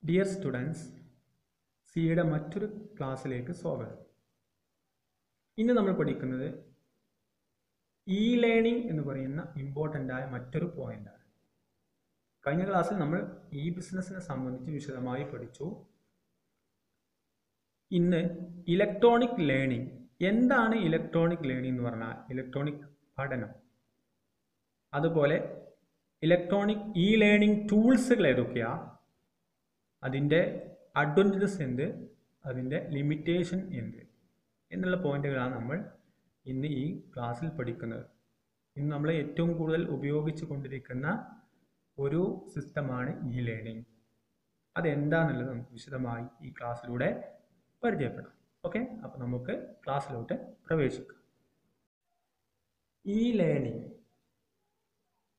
Dear students, സിയുടെ മറ്റൊരു ക്ലാസ്സിലേക്ക് സ്വാഗതം. ഇന്ന് നമ്മൾ പഠിക്കുന്നത് ഇ ലേണിംഗ് എന്ന് പറയുന്ന ഇമ്പോർട്ടൻ്റ് ആയ മറ്റൊരു പോയിന്റാണ്. കഴിഞ്ഞ ക്ലാസ്സിൽ നമ്മൾ ഇ ബിസിനസ്സിനെ സംബന്ധിച്ച് വിശദമായി പഠിച്ചു. ഇന്ന് ഇലക്ട്രോണിക് ലേണിംഗ്, എന്താണ് ഇലക്ട്രോണിക് ലേണിംഗ് എന്ന് പറഞ്ഞാൽ ഇലക്ട്രോണിക് പഠനം, അതുപോലെ ഇലക്ട്രോണിക് ഇ ലേണിംഗ് ടൂൾസുകൾ ഏതൊക്കെയാണ്, അതിൻ്റെ അഡ്വാൻറ്റേജസ് എന്ത്, അതിൻ്റെ ലിമിറ്റേഷൻ എന്ത് എന്നുള്ള പോയിന്റുകളാണ് നമ്മൾ ഇന്ന് ഈ ക്ലാസ്സിൽ പഠിക്കുന്നത്. ഇന്ന് നമ്മൾ ഏറ്റവും കൂടുതൽ ഉപയോഗിച്ചു കൊണ്ടിരിക്കുന്ന ഒരു സിസ്റ്റമാണ് ഇ ലേണിംഗ്. അതെന്താണെന്നുള്ളത് നമുക്ക് വിശദമായി ഈ ക്ലാസ്സിലൂടെ പരിചയപ്പെടാം. ഓക്കെ, അപ്പോൾ നമുക്ക് ക്ലാസ്സിലോട്ട് പ്രവേശിക്കാം. ഇ ലേണിംഗ്,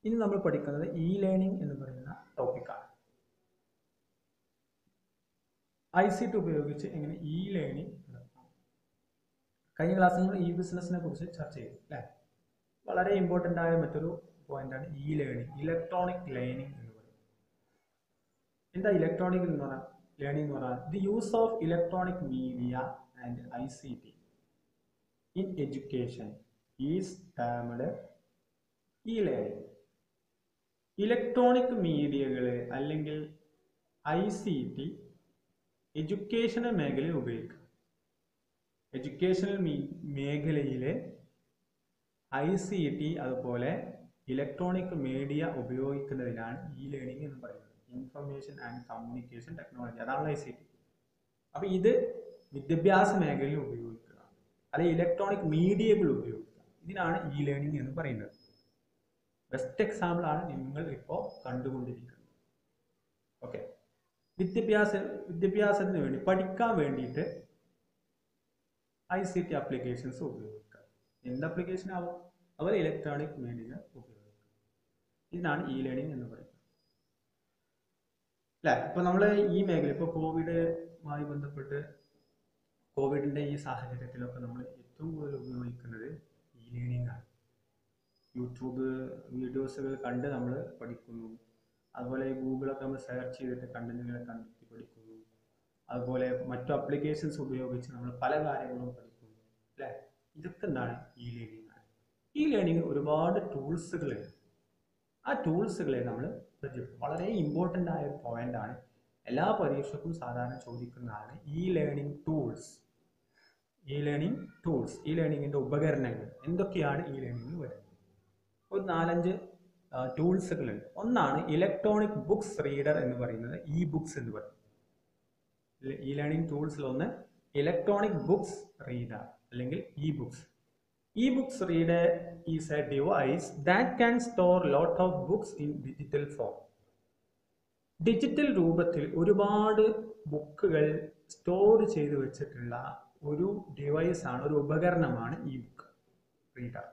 ഇനി നമ്മൾ പഠിക്കുന്നത് ഇ ലേണിംഗ് എന്ന് പറയുന്ന ടോപ്പിക്കാണ്. ICT ഉപയോഗിച്ച് എങ്ങനെ ഇ ലേണിംഗ് നടത്താം. കഴിഞ്ഞ ക്ലാസ്സിൽ നമ്മൾ ഇ ബിസിനസ്സിനെ കുറിച്ച് ചർച്ച ചെയ്തു അല്ലേ. വളരെ ഇമ്പോർട്ടൻ്റ് ആയ മറ്റൊരു പോയിന്റാണ് ഇ ലേണിംഗ്, ഇലക്ട്രോണിക് ലേണിംഗ് എന്ന് പറയുന്നത്. എന്താ ഇലക്ട്രോണിക് എന്ന് പറഞ്ഞാൽ, ലേണിംഗ് എന്ന് പറഞ്ഞാൽ the use of electronic media and ICT in education is termed E learning. Electronic മീഡിയകൾ അല്ലെങ്കിൽ ICT എഡ്യൂക്കേഷണൽ മേഖലയിൽ ഉപയോഗിക്കുക. എഡ്യൂക്കേഷണൽ മേഖലയിലെ ICT അതുപോലെ ഇലക്ട്രോണിക് മീഡിയ ഉപയോഗിക്കുന്നതിനാണ് ഇ ലേണിംഗ് എന്ന് പറയുന്നത്. ഇൻഫർമേഷൻ ആൻഡ് കമ്മ്യൂണിക്കേഷൻ ടെക്നോളജി, അതാണല്ലോ ICT. അപ്പോൾ ഇത് വിദ്യാഭ്യാസ മേഖലയിൽ ഉപയോഗിക്കുക, അല്ലെങ്കിൽ ഇലക്ട്രോണിക് മീഡിയകൾ ഉപയോഗിക്കുക, ഇതിനാണ് ഇ ലേണിംഗ് എന്ന് പറയുന്നത്. ബെസ്റ്റ് എക്സാമ്പിൾ ആണ് നിങ്ങൾ ഇപ്പോൾ കണ്ടുകൊണ്ടിരിക്കുന്നത്. ഓക്കെ, വിദ്യാഭ്യാസത്തിന് വേണ്ടി പഠിക്കാൻ വേണ്ടിയിട്ട് ICT ആപ്ലിക്കേഷൻസ് ഉപയോഗിക്കുക. എന്ത് ആപ്ലിക്കേഷൻ ആവും? അവർ ഇലക്ട്രോണിക് മീഡിയ ഉപയോഗിക്കുക. ഇതിനാണ് ഇ ലേണിംഗ് എന്ന് പറയുന്നത് അല്ലേ. ഇപ്പോൾ നമ്മൾ ഈ മേഖല, ഇപ്പോൾ കോവിഡുമായി ബന്ധപ്പെട്ട് കോവിഡിൻ്റെ ഈ സാഹചര്യത്തിലൊക്കെ നമ്മൾ ഏറ്റവും കൂടുതൽ ഉപയോഗിക്കുന്നത് ഇ ലേണിംഗ് ആണ്. യൂട്യൂബ് വീഡിയോസുകൾ കണ്ട് നമ്മൾ പഠിക്കുന്നു, അതുപോലെ ഗൂഗിളൊക്കെ നമ്മൾ സെർച്ച് ചെയ്തിട്ട് കണ്ടന്റുകളെ കണ്ടെത്തി പഠിക്കുന്നു, അതുപോലെ മറ്റു ആപ്ലിക്കേഷൻസ് ഉപയോഗിച്ച് നമ്മൾ പല കാര്യങ്ങളും പഠിക്കുന്നു അല്ലേ. ഇതൊക്കെ എന്താണ്? ഇ ലേണിംഗ് ആണ്. ഇ ലേണിംഗ് ഒരുപാട് ടൂൾസുകളുണ്ട്. ആ ടൂൾസുകളെ നമ്മൾ പരിചയപ്പെടും. വളരെ ഇമ്പോർട്ടൻ്റ് ആയ ഒരു പോയിന്റാണ്, എല്ലാ പരീക്ഷയ്ക്കും സാധാരണ ചോദിക്കുന്നതാണ് e learning tools. E learning tools, e ലേണിംഗിൻ്റെ ഉപകരണങ്ങൾ എന്തൊക്കെയാണ് ഇ ലേണിംഗിൽ വരുന്നത്? ഒരു 4-5 ടൂൾസുകളുണ്ട്. ഒന്നാണ് ഇലക്ട്രോണിക് ബുക്സ് റീഡർ എന്ന് പറയുന്നത്, ഇ ബുക്സ് എന്ന് പറയുന്നത്. ഇ ലേണിംഗ് ടൂൾസിൽ ഒന്ന് ഇലക്ട്രോണിക് ബുക്സ് റീഡർ അല്ലെങ്കിൽ E books. E books reader is A device that can store lot of books in digital form. Digital രൂപത്തിൽ ഒരുപാട് ബുക്കുകൾ സ്റ്റോർ ചെയ്ത് വെച്ചിട്ടുള്ള ഒരു ഡിവൈസാണ്, ഒരു ഉപകരണമാണ് ഇ ബുക്ക് റീഡർ.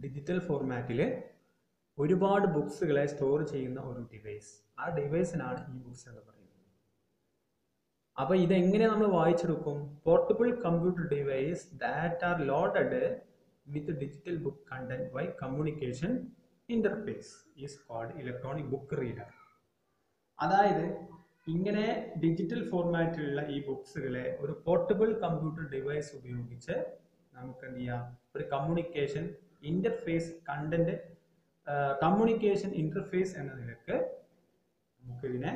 ഡിജിറ്റൽ ഫോർമാറ്റിൽ ഒരുപാട് ബുക്സുകളെ സ്റ്റോർ ചെയ്യുന്ന ഒരു ഡിവൈസ്, ആ ഡിവൈസിനാണ് ഇ ബുക്സ് എന്ന് പറയുന്നത്. അപ്പോൾ ഇതെങ്ങനെ നമ്മൾ വായിച്ചെടുക്കും? Portable computer device that are loaded with digital book content by communication interface is called electronic book reader. അതായത് ഇങ്ങനെ ഡിജിറ്റൽ ഫോർമാറ്റിലുള്ള ഈ ബുക്സുകളെ ഒരു പോർട്ടബിൾ കമ്പ്യൂട്ടർ ഡിവൈസ് ഉപയോഗിച്ച് നമുക്ക് എന്ത് ചെയ്യാം? ഒരു communication interface content, communication interface എന്ന നിലക്ക് നമുക്കിതിനെ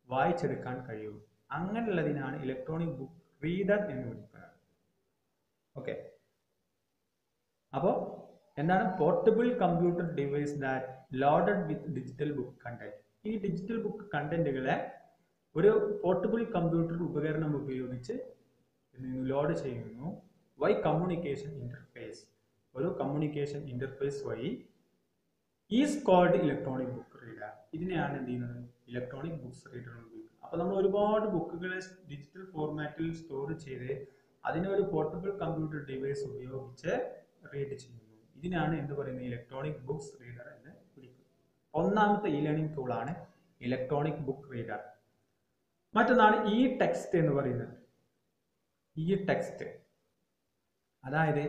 വായിച്ചെടുക്കാൻ കഴിയും. അങ്ങനെയുള്ളതിനാണ് ഇലക്ട്രോണിക് ബുക്ക് റീഡർ എന്ന് വിളിക്കുന്നത്. ഓക്കെ, അപ്പോൾ എന്താണ്? Portable computer device that loaded with digital book content. ഈ ഡിജിറ്റൽ ബുക്ക് കണ്ടന്റുകളെ ഒരു പോർട്ടബിൾ കമ്പ്യൂട്ടർ ഉപകരണം ഉപയോഗിച്ച് ലോഡ് ചെയ്യുന്നു. വൈ കമ്മ്യൂണിക്കേഷൻ ഇന്റർഫേസ്, ഒരു കമ്മ്യൂണിക്കേഷൻ ഇന്റർഫേസ് വഴി is called electronic book reader. ഇതിനെയാണ് എന്ത് ചെയ്യുന്നത്? ഇലക്ട്രോണിക് ബുക്സ് റീഡർ ഉപയോഗിക്കുന്നത്. അപ്പോൾ നമ്മൾ ഒരുപാട് ബുക്കുകളെ ഡിജിറ്റൽ ഫോർമാറ്റിൽ സ്റ്റോർ ചെയ്ത് അതിനെ ഒരു പോർട്ടബിൾ കമ്പ്യൂട്ടർ ഡിവൈസ് ഉപയോഗിച്ച് റീഡ് ചെയ്യുന്നു. ഇതിനാണ് എന്ത് പറയുന്നത്? ഇലക്ട്രോണിക് ബുക്സ് റീഡർ എന്ന് വിളിക്കുന്നത്. ഒന്നാമത്തെ ഇ ലേണിംഗ് ടൂളാണ് ഇലക്ട്രോണിക് ബുക്ക് റീഡർ. മറ്റൊന്നാണ് ഇ ടെക്സ്റ്റ് എന്ന് പറയുന്നത്. ഇ ടെക്സ്റ്റ്, അതായത്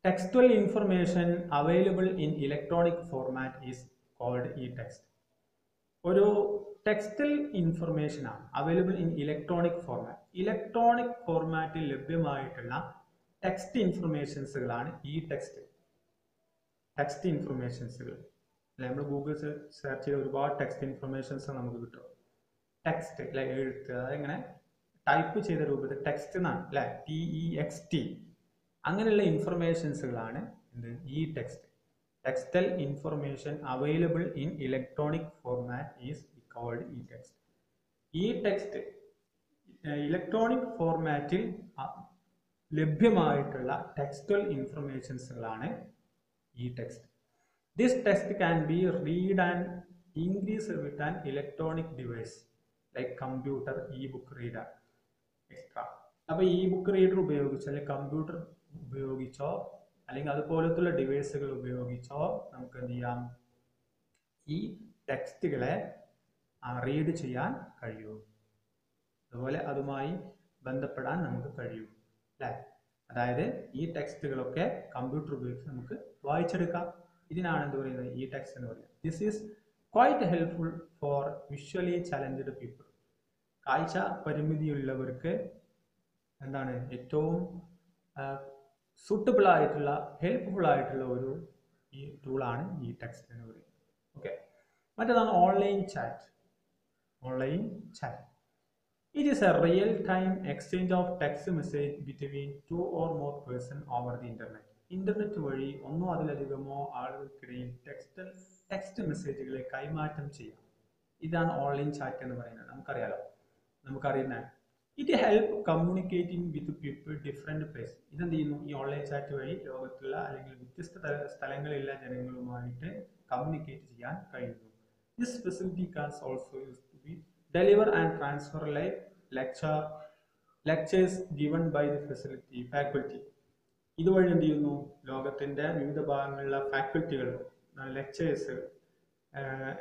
textual information available in electronic format is called e-text. ഒരു ടെക്സ്റ്റൽ ഇൻഫർമേഷൻ ആണ് available in electronic format. Electronic ഫോർമാറ്റിൽ ലഭ്യമായിട്ടുള്ള ടെക്സ്റ്റ് ഇൻഫർമേഷൻസുകളാണ് ഈ ടെക്സ്റ്റ് ഇൻഫർമേഷൻസുകൾ. നമ്മൾ ഗൂഗിൾ സെർച്ച് ചെയ്ത ഒരുപാട് ടെക്സ്റ്റ് ഇൻഫർമേഷൻസ് നമുക്ക് കിട്ടും. ടെക്സ്റ്റ് അല്ലെ, എഴുത്ത്, അതെങ്ങനെ ടൈപ്പ് ചെയ്ത രൂപത്തിൽ ടെക്സ്റ്റ് എന്നാണ് അല്ലെ, TEXT. അങ്ങനെയുള്ള ഇൻഫർമേഷൻസുകളാണ് എന്ത് e text. Textual information available in electronic format is called e text. E text electronic ഫോർമാറ്റിൽ ലഭ്യമായിട്ടുള്ള ടെക്സ്റ്റൽ ഇൻഫർമേഷൻസുകളാണ് e text. This text can be read and increase with an electronic device like computer, book reader extra. അപ്പോൾ book reader ഉപയോഗിച്ചോ അല്ലെങ്കിൽ computer ഉപയോഗിച്ചോ അല്ലെങ്കിൽ അതുപോലത്തുള്ള ഡിവൈസുകൾ ഉപയോഗിച്ചോ നമുക്ക് എന്ത് ചെയ്യാം, ഈ ടെക്സ്റ്റുകളെ റീഡ് ചെയ്യാൻ കഴിയും. അതുപോലെ അതുമായി ബന്ധപ്പെടാൻ നമുക്ക് കഴിയും അല്ലേ. അതായത് ഈ ടെക്സ്റ്റുകളൊക്കെ കമ്പ്യൂട്ടർ ഉപയോഗിച്ച് നമുക്ക് വായിച്ചെടുക്കാം. ഇതിനാണ് എന്ത് പറയുന്നത്, ഈ ടെക്സ്റ്റ് എന്ന് പറയുന്നത്. This is quite helpful for visually challenged people. കാഴ്ച പരിമിതിയുള്ളവർക്ക് എന്താണ് ഏറ്റവും സൂട്ടബിൾ ആയിട്ടുള്ള, ഹെൽപ്ഫുൾ ആയിട്ടുള്ള ഒരു ഈ ടൂളാണ് ഈ ടെക്സ്റ്റ് എന്ന് പറയുന്നത്. ഓക്കെ, മറ്റേതാണ് online chat. It is a real-time exchange of text message between two or more persons over the internet. Internet വഴി ഒന്നോ അതിലധികമോ ആളുകൾക്കിടയിൽ ടെക്സ്റ്റ് മെസ്സേജുകളെ കൈമാറ്റം ചെയ്യാം. ഇതാണ് ഓൺലൈൻ ചാറ്റ് എന്ന് പറയുന്നത്. നമുക്കറിയുന്ന it help communicating with people different place. ഇതെന്ത് ചെയ്യുന്നു, ഈ ഓൺലൈൻ ചാറ്റ് വഴി ലോകത്തുള്ള അല്ലെങ്കിൽ വ്യത്യസ്ത സ്ഥലങ്ങളിലുള്ള ജനങ്ങളുമായിട്ട് കമ്മ്യൂണിക്കേറ്റ് ചെയ്യാൻ കഴിയുന്നു. This facility can also use to be deliver and transfer live lectures given by the faculty. ഇതുവഴി എന്ത് ചെയ്യുന്നു, ലോകത്തിന്റെ വിവിധ ഭാഗങ്ങളിലുള്ള ഫാക്കൽറ്റികൾ ലെക്ചേഴ്സ്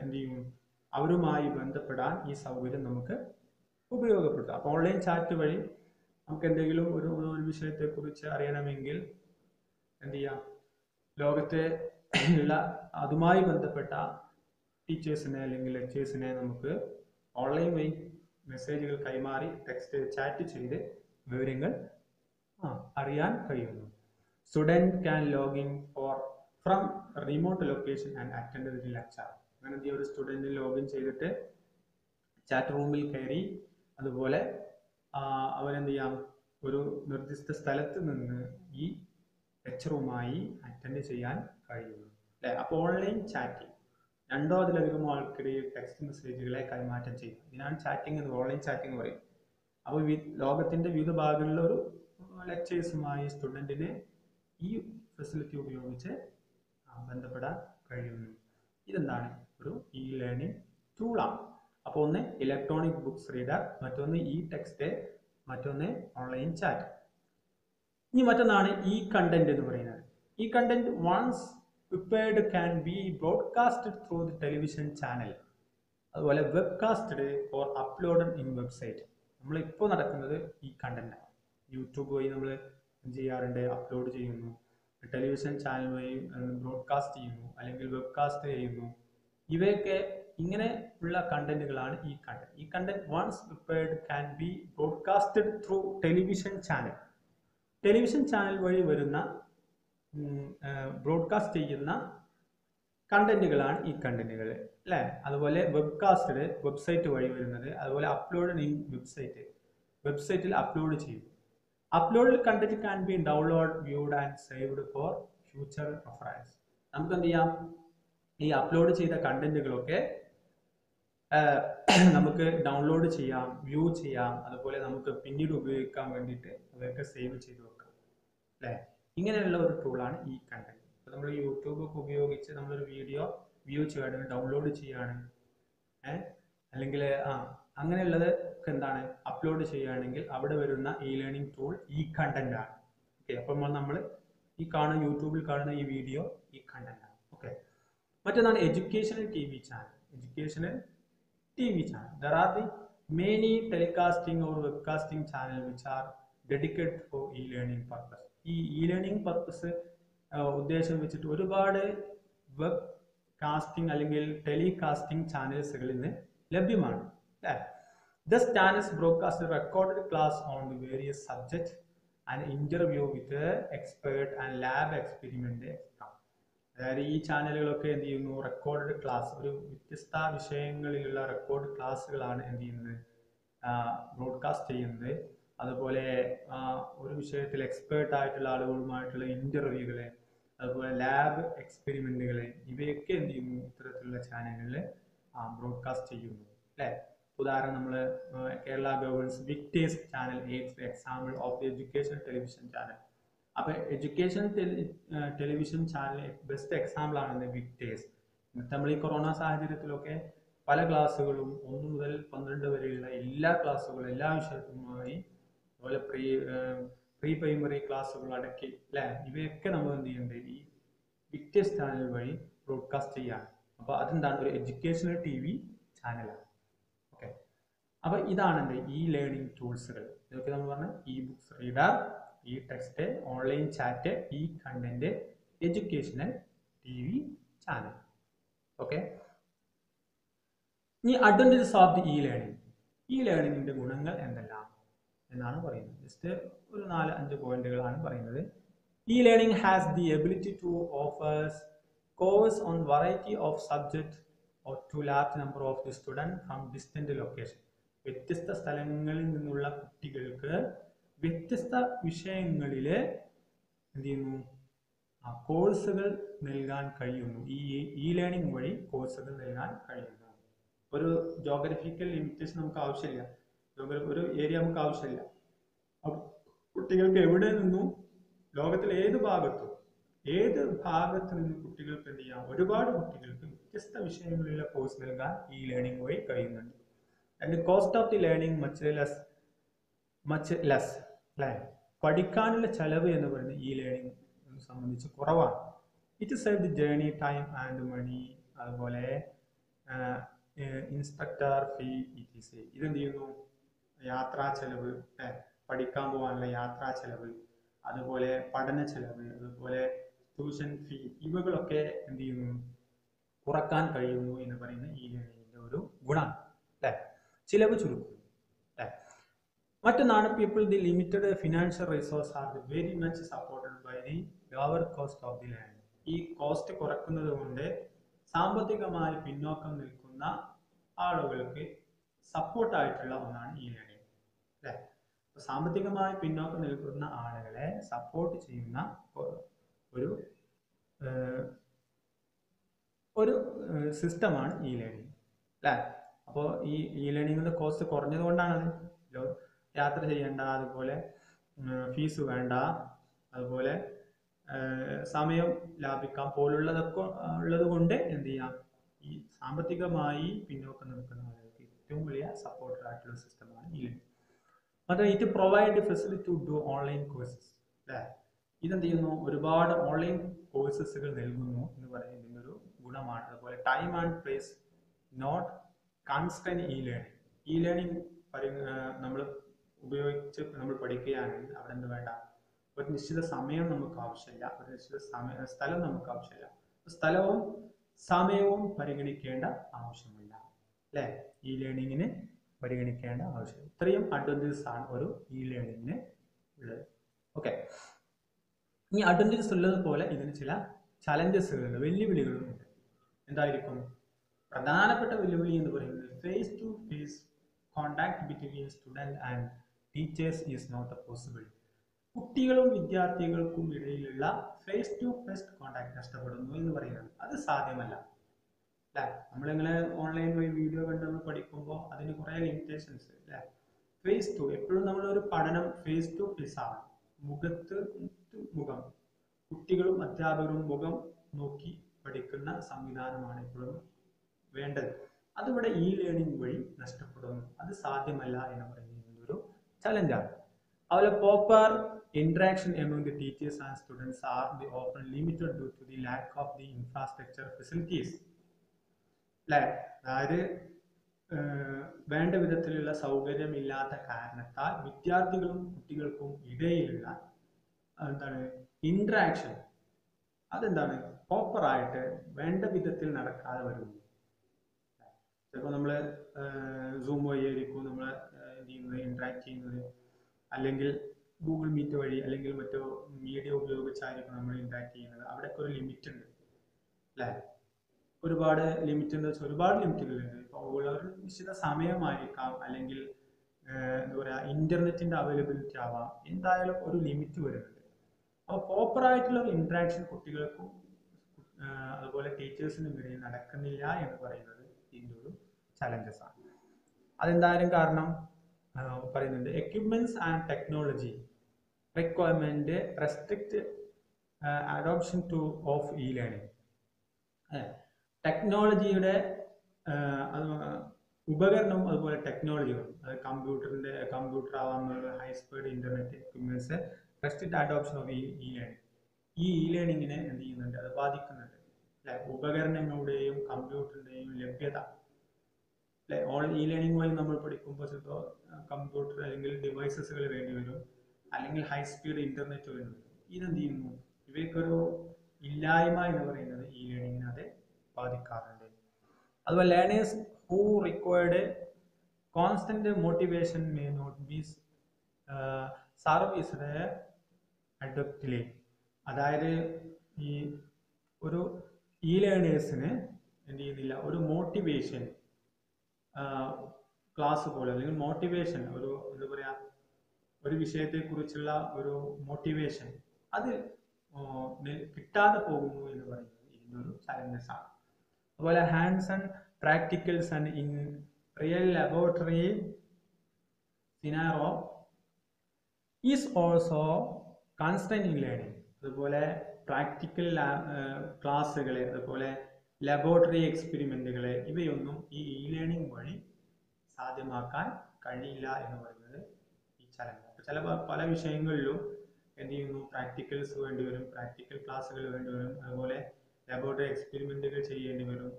എന്ത് ചെയ്യും, അവരുമായി ബന്ധപ്പെടാൻ ഈ സൗകര്യം നമുക്ക് ഉപയോഗപ്പെടുത്താം. അപ്പോൾ ഓൺലൈൻ ചാറ്റ് വഴി നമുക്ക് എന്തെങ്കിലും ഒരു വിഷയത്തെക്കുറിച്ച് അറിയണമെങ്കിൽ എന്ത് ചെയ്യാം, ലോകത്തെ ഉള്ള അതുമായി ബന്ധപ്പെട്ട ടീച്ചേഴ്സിനെ അല്ലെങ്കിൽ ലെക്ചേഴ്സിനെ നമുക്ക് ഓൺലൈൻ വഴി മെസ്സേജുകൾ കൈമാറി ചാറ്റ് ചെയ്ത് വിവരങ്ങൾ അറിയാൻ കഴിയുന്നു. Student can login from remote location and attend the lecture. അങ്ങനെ ഒരു സ്റ്റുഡൻറ് ലോഗിൻ ചെയ്തിട്ട് ചാറ്റ് റൂമിൽ കയറി അതുപോലെ അവരെന്ത് ചെയ്യാം, ഒരു നിർദ്ദിഷ്ട സ്ഥലത്ത് നിന്ന് ഈ ലെക്ചറുമായി അറ്റൻഡ് ചെയ്യാൻ കഴിയുന്നു അല്ലേ. അപ്പോൾ ഓൺലൈൻ ചാറ്റിംഗ് രണ്ടോ അതിലധികമോ ആൾക്കിടയിൽ ടെക്സ്റ്റ് മെസ്സേജുകളെ കൈമാറ്റം ചെയ്യും. ഇതിനാണ് ചാറ്റിംഗ് എന്ന്, ഓൺലൈൻ ചാറ്റിംഗ് പറയും. അപ്പോൾ ലോകത്തിന്റെ വിവിധ ഭാഗങ്ങളിലുള്ള ഒരു ലെക്ചേഴ്സുമായി സ്റ്റുഡൻറ്റിന് ഈ ഫെസിലിറ്റി ഉപയോഗിച്ച് ബന്ധപ്പെടാൻ കഴിയുന്നു. ഇതെന്താണ്, ഒരു ലേണിംഗ് ടൂളാണ്. അപ്പോൾ ഒന്ന് ഇലക്ട്രോണിക് ബുക്സ് റീഡർ, മറ്റൊന്ന് ടെക്സ്റ്റ്, മറ്റൊന്ന് ഓൺലൈൻ ചാറ്റ്. ഇനി മറ്റൊന്നാണ് കണ്ടന്റ് എന്ന് പറയുന്നത്. Content once prepared can be broadcasted through the television channel. അതുപോലെ webcasted or uploaded in website. നമ്മളിപ്പോൾ നടക്കുന്നത് കണ്ടന്റ് യൂട്യൂബ് വഴി നമ്മൾ ചെയ്യാറുണ്ട്, അപ്ലോഡ് ചെയ്യുന്നു, ടെലിവിഷൻ ചാനൽ വഴി ബ്രോഡ്കാസ്റ്റ് ചെയ്യുന്നു, അല്ലെങ്കിൽ വെബ്കാസ്റ്റ് ചെയ്യുന്നു. ഇവയൊക്കെ ഇങ്ങനെ ഉള്ള കണ്ടന്റുകളാണ് content. Content once prepared can be broadcasted through television channel. Television channel വഴി വരുന്ന ബ്രോഡ്കാസ്റ്റ് ചെയ്യുന്ന കണ്ടന്റുകളാണ് കണ്ടന്റുകൾ അല്ലേ. അതുപോലെ വെബ്കാസ്റ്റഡ് വെബ്സൈറ്റ് വഴി വരുന്നത്, അതുപോലെ അപ്ലോഡ് ഇൻ വെബ്സൈറ്റിൽ അപ്ലോഡ് ചെയ്യും. Upload content can be download, viewed and saved for future reference. നമുക്ക് എന്ത് ചെയ്യാം, അപ്ലോഡ് ചെയ്ത കണ്ടന്റുകളൊക്കെ നമുക്ക് ഡൗൺലോഡ് ചെയ്യാം, വ്യൂ ചെയ്യാം, അതുപോലെ നമുക്ക് പിന്നീട് ഉപയോഗിക്കാൻ വേണ്ടിയിട്ട് അതൊക്കെ സേവ് ചെയ്ത് വെക്കാം അല്ലേ. ഇങ്ങനെയുള്ള ഒരു ടൂളാണ് കണ്ടന്റ്. ഇപ്പോൾ നമ്മൾ യൂട്യൂബ് ഒക്കെ ഉപയോഗിച്ച് നമ്മളൊരു വീഡിയോ വ്യൂ ചെയ്യുകയാണ്, ഡൗൺലോഡ് ചെയ്യുകയാണ്, അല്ലെങ്കിൽ അങ്ങനെയുള്ളത് ഒക്കെ എന്താണ്, അപ്ലോഡ് ചെയ്യുകയാണെങ്കിൽ അവിടെ വരുന്ന ലേണിംഗ് ടൂൾ കണ്ടന്റ് ആണ്. ഓക്കെ, അപ്പോൾ നമ്മൾ യൂട്യൂബിൽ കാണുന്ന വീഡിയോ കണ്ടന്റ് ആണ്. ഓക്കെ, മറ്റൊന്നാണ് educational T V channel. There are the many telecasting or webcasting channels which are dedicated for e-learning purpose. Learning purpose ഉദ്ദേശം വെച്ചിട്ട് ഒരുപാട് വെബ് കാസ്റ്റിംഗ് അല്ലെങ്കിൽ ടെലികാസ്റ്റിംഗ് ചാനൽസുകൾ ഇന്ന് ലഭ്യമാണ്. അല്ലേ? Thus, channels broadcast a recorded class on the various subjects and interview with the expert and lab experiment. അതായത് ഈ ചാനലുകളൊക്കെ എന്ത് ചെയ്യുന്നു, റെക്കോർഡ് ക്ലാസ്, ഒരു വ്യത്യസ്ത വിഷയങ്ങളിലുള്ള റെക്കോർഡ് ക്ലാസ്സുകളാണ് എന്ത് ചെയ്യുന്നത്, ബ്രോഡ്കാസ്റ്റ് ചെയ്യുന്നത്. അതുപോലെ ഒരു വിഷയത്തിൽ എക്സ്പേർട്ട് ആയിട്ടുള്ള ആളുകളുമായിട്ടുള്ള ഇന്റർവ്യൂകളെ, അതുപോലെ ലാബ് എക്സ്പെരിമെന്റുകളെ, ഇവയൊക്കെ എന്ത് ചെയ്യുന്നു, ഇത്തരത്തിലുള്ള ചാനലുകളിൽ ബ്രോഡ്കാസ്റ്റ് ചെയ്യുന്നു. അല്ലേ? ഉദാഹരണം നമ്മൾ Kerala government's Victers channel example of the education television channel. അപ്പൊ education television channel best example ആണ് വിക്ടേഴ്സ്. നമ്മൾ ഈ കൊറോണ സാഹചര്യത്തിലൊക്കെ പല ക്ലാസ്സുകളും 1 മുതൽ 12 വരെയുള്ള എല്ലാ ക്ലാസ്സുകളും എല്ലാ വിഷയങ്ങളുമായി, അതുപോലെ പ്രീ പ്രൈമറി ക്ലാസ്സുകൾ അടക്കി, അല്ലെ, ഇവയൊക്കെ നമ്മൾ എന്ത് ചെയ്യുന്നുണ്ട്, ഈ വിക്ടേഴ്സ് ചാനൽ വഴി ബ്രോഡ്കാസ്റ്റ് ചെയ്യാണ്. അപ്പൊ അതെന്താണ്, ഒരു എഡ്യൂക്കേഷണൽ TV ചാനലാണ്. ഓക്കെ, അപ്പൊ ഇതാണ് എന്ത് ഈ ലേണിംഗ് ടൂൾസുകൾ. ഇതൊക്കെ നമ്മൾ പറഞ്ഞ e books reader, e text, online chat, e content, educational TV channel. Okay, ഇനി advantages of the e learning. ഈ ലേണിംഗിന്റെ ഗുണങ്ങൾ എന്തെല്ലാം എന്നാണ് പറയുന്നത്. ജസ്റ്റ് ഒരു 4-5 പോയിന്റുകളാണ് പറയുന്നത്. E learning has the ability to offers course on variety of subject or to large number of the student from distant location. വ്യത്യസ്ത സ്ഥലങ്ങളിൽ നിന്നുള്ള കുട്ടികൾക്ക് വ്യത്യസ്ത വിഷയങ്ങളിൽ എന്ത് ചെയ്യുന്നു, കോഴ്സുകൾ നൽകാൻ കഴിയുന്നു. ഈ ലേണിംഗ് വഴി കോഴ്സുകൾ നൽകാൻ കഴിയുന്നു. ഒരു ജോഗ്രഫിക്കൽ ലിമിറ്റേഷൻ നമുക്ക് ആവശ്യമില്ല, ഒരു ഏരിയ നമുക്ക് ആവശ്യമില്ല. കുട്ടികൾക്ക് എവിടെ നിന്നും, ലോകത്തിലെ ഏത് ഭാഗത്ത് നിന്ന് കുട്ടികൾക്ക് എന്ത് ചെയ്യാം, ഒരുപാട് കുട്ടികൾക്ക് വ്യത്യസ്ത വിഷയങ്ങളിലുള്ള കോഴ്സ് നൽകാൻ ഈ ലേണിംഗ് വഴി കഴിയുന്നുണ്ട്. And cost of the learning much less. അല്ലെ, പഠിക്കാനുള്ള ചെലവ് എന്ന് പറയുന്നത് ഈ ലേണിംഗ് സംബന്ധിച്ച് കുറവാണ്. It save the journey time and money. അതുപോലെ ഇൻസ്ട്രക്ടർ ഫീ etc. ഇതെന്ത് ചെയ്യുന്നു, യാത്രാ ചെലവ്, പഠിക്കാൻ പോകാനുള്ള യാത്രാ ചെലവ്, അതുപോലെ പഠന ചെലവ്, അതുപോലെ ട്യൂഷൻ ഫീ, ഇവകളൊക്കെ എന്ത് ചെയ്യുന്നു, കുറക്കാൻ കഴിയുന്നു എന്ന് പറയുന്ന ഈ ലേണിംഗിന്റെ ഒരു ഗുണമാണ്. അല്ലെ, ചിലവ് ചുരുക്കുന്നു. അല്ലെ, മറ്റൊന്നാണ് people the limited financial resource are very much supported by the lower cost of the learning. ഈ കോസ്റ്റ് കുറക്കുന്നത് കൊണ്ട് സാമ്പത്തികമായി പിന്നോക്കം നിൽക്കുന്ന ആളുകൾക്ക് സപ്പോർട്ടായിട്ടുള്ള ഒന്നാണ് ഈ ലേണിംഗ്. അല്ലെ, സാമ്പത്തികമായി പിന്നോക്കം നിൽക്കുന്ന ആളുകളെ സപ്പോർട്ട് ചെയ്യുന്ന ഒരു സിസ്റ്റമാണ് ഈ ലേണിംഗ്. അല്ലേ, അപ്പോൾ ഈ ലേണിംഗിന്റെ കോസ്റ്റ് കുറഞ്ഞത് കൊണ്ടാണ് യാത്ര ചെയ്യേണ്ട, അതുപോലെ ഫീസ് വേണ്ട, അതുപോലെ സമയം ലാഭിക്കാം പോലുള്ളതൊക്കെ ഉള്ളത് കൊണ്ട് എന്ത് ചെയ്യാം, ഈ സാമ്പത്തികമായി പിന്നോക്കം നിൽക്കുന്ന ആളുകൾക്ക് ഏറ്റവും വലിയ സപ്പോർട്ടർ ആയിട്ടുള്ള സിസ്റ്റമാണ് ഈ ലേണിംഗ്. അത് it provide facility to do online courses. അല്ലേ, ഇതെന്ത് ചെയ്യുന്നു, ഒരുപാട് ഓൺലൈൻ കോഴ്സസുകൾ നൽകുന്നു എന്ന് പറയുന്നതിൻ്റെ ഒരു ഗുണമാണ്. അതുപോലെ time and place not constrain e learning. E learning നമ്മൾ ഉപയോഗിച്ച് നമ്മൾ പഠിക്കുകയാണെങ്കിൽ അവിടെ എന്ത് വേണ്ട, ഒരു നിശ്ചിത സമയം നമുക്ക് ആവശ്യമില്ല, ഒരു നിശ്ചിത സ്ഥലം നമുക്ക് ആവശ്യമില്ല. സ്ഥലവും സമയവും പരിഗണിക്കേണ്ട ആവശ്യമില്ല. അല്ലേ, ഈ ലേണിങ്ങിന് പരിഗണിക്കേണ്ട ആവശ്യം. ഇത്രയും അഡ്വാൻറ്റേജസ് ആണ് ഒരു ഇ ലേണിങ്ങിന് ഉള്ളത്. ഓക്കെ, ഈ അഡ്വാൻറ്റേജസ് ഉള്ളതുപോലെ ഇതിന് ചില ചലഞ്ചസുകളുണ്ട്, വെല്ലുവിളികളുമുണ്ട്. എന്തായിരിക്കും പ്രധാനപ്പെട്ട വെല്ലുവിളി എന്ന് പറയുന്നത്? Face to face contact between student and teachers is not possible. കുട്ടികളും വിദ്യാർത്ഥികൾക്കും ഇടയിലുള്ള ഫേസ് ടു ഫേസ് കോണ്ടാക്ട് നഷ്ടപ്പെടുന്നു എന്ന് പറയുന്നത് അത് സാധ്യമല്ല. അല്ലെ, നമ്മളിങ്ങനെ ഓൺലൈൻ വഴി വീഡിയോ കണ്ട് നമ്മൾ പഠിക്കുമ്പോൾ അതിന് കുറേ ലിമിറ്റേഷൻസ്. അല്ലെ, ഫേസ് ടു എപ്പോഴും നമ്മളൊരു പഠനം ഫേസ് ടു ഫേസ് ആണ്, മുഖത്ത് മുഖം, കുട്ടികളും അധ്യാപകരും മുഖം നോക്കി പഠിക്കുന്ന സംവിധാനമാണ് എപ്പോഴും വേണ്ടത്. അതിവിടെ ഇ ലേണിംഗ് വഴി നഷ്ടപ്പെടുന്നു, അത് സാധ്യമല്ല എന്ന് പറയുന്നത് ഒരു ചലഞ്ചാണ്. അതുപോലെ proper interaction among the teachers and students are often limited due to the lack of the infrastructure facilities. അല്ലെ, അതായത് വേണ്ട വിധത്തിലുള്ള സൗകര്യമില്ലാത്ത കാരണത്താൽ വിദ്യാർത്ഥികളും കുട്ടികൾക്കും ഇടയിലുള്ള എന്താണ് ഇന്ററാക്ഷൻ, അതെന്താണ് പ്രോപ്പറായിട്ട് വേണ്ട വിധത്തിൽ നടക്കാതെ വരുന്നു. ചിലപ്പോൾ നമ്മൾ സൂം വഴിയായിരിക്കും നമ്മൾ എന്ത് ചെയ്യുന്നത്, ഇൻട്രാക്ട് ചെയ്യുന്നത്, അല്ലെങ്കിൽ ഗൂഗിൾ മീറ്റ് വഴി അല്ലെങ്കിൽ മറ്റോ മീഡിയ ഉപയോഗിച്ചായിരിക്കും നമ്മൾ ഇൻട്രാക്ട് ചെയ്യുന്നത്. അവിടെയൊക്കെ ഒരു ലിമിറ്റ് ഉണ്ട് അല്ലേ? ഒരുപാട് ലിമിറ്റ് എന്ന് വെച്ചാൽ ഒരുപാട് ലിമിറ്റുകളുണ്ട്. ഇപ്പോൾ ഒരു നിശ്ചിത സമയമായിരിക്കാം, അല്ലെങ്കിൽ എന്താ പറയുക, ഇന്റർനെറ്റിന്റെ അവൈലബിലിറ്റി ആവാം, എന്തായാലും ഒരു ലിമിറ്റ് വരുന്നുണ്ട്. അപ്പോൾ പ്രോപ്പറായിട്ടുള്ള ഒരു ഇൻട്രാക്ഷൻ കുട്ടികൾക്കും അതുപോലെ ടീച്ചേഴ്സിനും ഇടയിൽ നടക്കുന്നില്ല എന്ന് പറയുന്നത് ഇതിൻ്റെ ഒരു ചലഞ്ചസ് ആണ്. അതെന്തായാലും കാരണം പറയുന്നുണ്ട്, equipments and technology requirement restrict adoption two of E learning. ടെക്നോളജിയുടെ ഉപകരണവും അതുപോലെ ടെക്നോളജികളും, അത് കമ്പ്യൂട്ടർ ആവാം, high speed internet equipments, restrict adoption of E learning, ഈ ഇ ലേണിങ്ങിനെ എന്ത് ചെയ്യുന്നുണ്ട്, അത് ബാധിക്കുന്നുണ്ട് അല്ലെ? ഉപകരണങ്ങളുടെയും കമ്പ്യൂട്ടറിന്റെയും ലഭ്യത അല്ലെ? ഇ ലേണിംഗ് വഴി നമ്മൾ പഠിക്കുമ്പോൾ ചിലപ്പോൾ കമ്പ്യൂട്ടർ അല്ലെങ്കിൽ ഡിവൈസസുകൾ വേണ്ടി വരും, അല്ലെങ്കിൽ ഹൈ സ്പീഡ് ഇന്റർനെറ്റ് വേണ്ടി വരും. ഇതെന്ത് ചെയ്യുന്നു, ഇവയ്ക്കൊരു ഇല്ലായ്മ എന്ന് പറയുന്നത് ഇ ലേണിങ്ങിനെ അത് ബാധിക്കാറുണ്ട്. അതുപോലെ learners who required constant motivation may not be serviced adeptly. അതായത് ഈ ഒരു ഇ ലേണേഴ്സിന് എന്ത് ചെയ്യുന്നില്ല, ഒരു മോട്ടിവേഷൻ ക്ലാസ് പോലെ, അല്ലെങ്കിൽ മോട്ടിവേഷൻ ഒരു എന്താ പറയുക, ഒരു വിഷയത്തെക്കുറിച്ചുള്ള ഒരു മോട്ടിവേഷൻ അത് കിട്ടാതെ പോകുന്നു എന്ന് പറയുന്നത് ഇതിൻ്റെ ഒരു ചലഞ്ചസ് ആണ്. അതുപോലെ hands and practicals and in real laboratory scenario is also constrain in learning. അതുപോലെ പ്രാക്ടിക്കൽ ക്ലാസ്സുകളെ, അതുപോലെ ലബോറട്ടറി എക്സ്പെരിമെന്റുകളെ, ഇവയൊന്നും ഈ ഇ ലേണിംഗ് വഴി സാധ്യമാക്കാൻ കഴിയില്ല എന്ന് പറയുന്നത് ഈ ചലഞ്ച്. ചില പല വിഷയങ്ങളിലും എന്ത് ചെയ്യുന്നു, പ്രാക്ടിക്കൽസ് വേണ്ടി വരും, പ്രാക്ടിക്കൽ ക്ലാസ്സുകൾ വേണ്ടി വരും, അതുപോലെ ലബോറട്ടറി എക്സ്പെരിമെന്റുകൾ ചെയ്യേണ്ടി വരും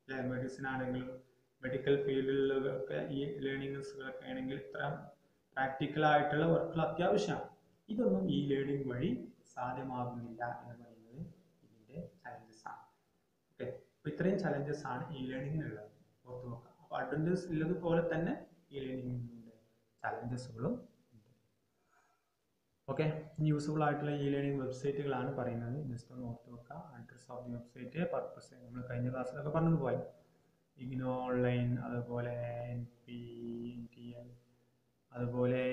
അല്ലെ? മെഡിസിൻ ആണെങ്കിലും മെഡിക്കൽ ഫീൽഡിലൊക്കെ ഈ ലേണിംഗ്സുകളൊക്കെ ആണെങ്കിൽ ഇത്തരം പ്രാക്ടിക്കൽ ആയിട്ടുള്ള വർക്കുകൾ അത്യാവശ്യമാണ്. ഇതൊന്നും ഈ ലേണിംഗ് വഴി സാധ്യമാകുന്നില്ല എന്ന് പറയുന്നത് ഇതിന്റെ ചലഞ്ചസ് ആണ്. ഓക്കെ, അപ്പൊ ഇത്രയും ചലഞ്ചസ് ആണ് ഇ ലേണിംഗിനുള്ളത്, ഓർത്ത് നോക്കാം. അപ്പൊ അഡ്വാൻറ്റേജസ് ഉള്ളതുപോലെ തന്നെ ഇ ലേണിംഗിന്റെ ചലഞ്ചസുകളും ഉണ്ട്. ഓക്കെ, യൂസ്ഫുൾ ആയിട്ടുള്ള ഇ ലേണിംഗ് വെബ്സൈറ്റുകളാണ് പറയുന്നത്. ജസ്റ്റ് ഒന്ന് ഓർത്ത് വെക്കുക. Address of the website, purpose നമ്മൾ കഴിഞ്ഞ ക്ലാസ്സിലൊക്കെ പറഞ്ഞതുപോലെ ഇഗ്നോ ഓൺലൈൻ, അതുപോലെ NPTEL, അതുപോലെ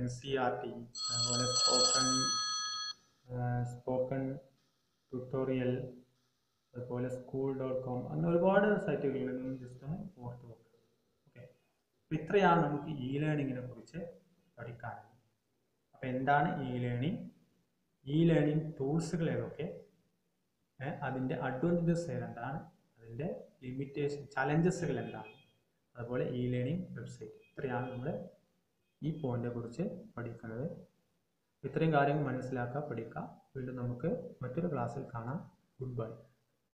NCERT, അതുപോലെ സ്പോക്കൺ ട്യൂട്ടോറിയൽ, അതുപോലെ school.com, അങ്ങനെ ഒരുപാട് സൈറ്റുകളിൽ നിന്ന് ജസ്റ്റ് ഒന്ന് ഓർത്ത് വെക്കുക. ഓക്കെ, ഇത്രയാണ് നമുക്ക് ഇ ലേണിങ്ങിനെ കുറിച്ച് പഠിക്കാനുള്ളത്. അപ്പം എന്താണ് ഇ ലേണിംഗ്, ഇ ലേണിംഗ് ടൂൾസുകൾ ഏതൊക്കെ, അതിൻ്റെ അഡ്വാൻറ്റേജസ് ഏതെന്താണ്, അതിൻ്റെ ലിമിറ്റേഷൻ ചലഞ്ചസുകൾ എന്താണ്, അതുപോലെ ഇ ലേണിംഗ് വെബ്സൈറ്റ്, ഇത്രയാണ് നമ്മൾ ഈ പോയിന്റിനെ കുറിച്ച് പഠിക്കുന്നത്. ഇത്രയും കാര്യങ്ങൾ മനസ്സിലാക്കുക, പഠിക്കുക. വീണ്ടും നമുക്ക് മറ്റൊരു ക്ലാസ്സിൽ കാണാം. Good bye.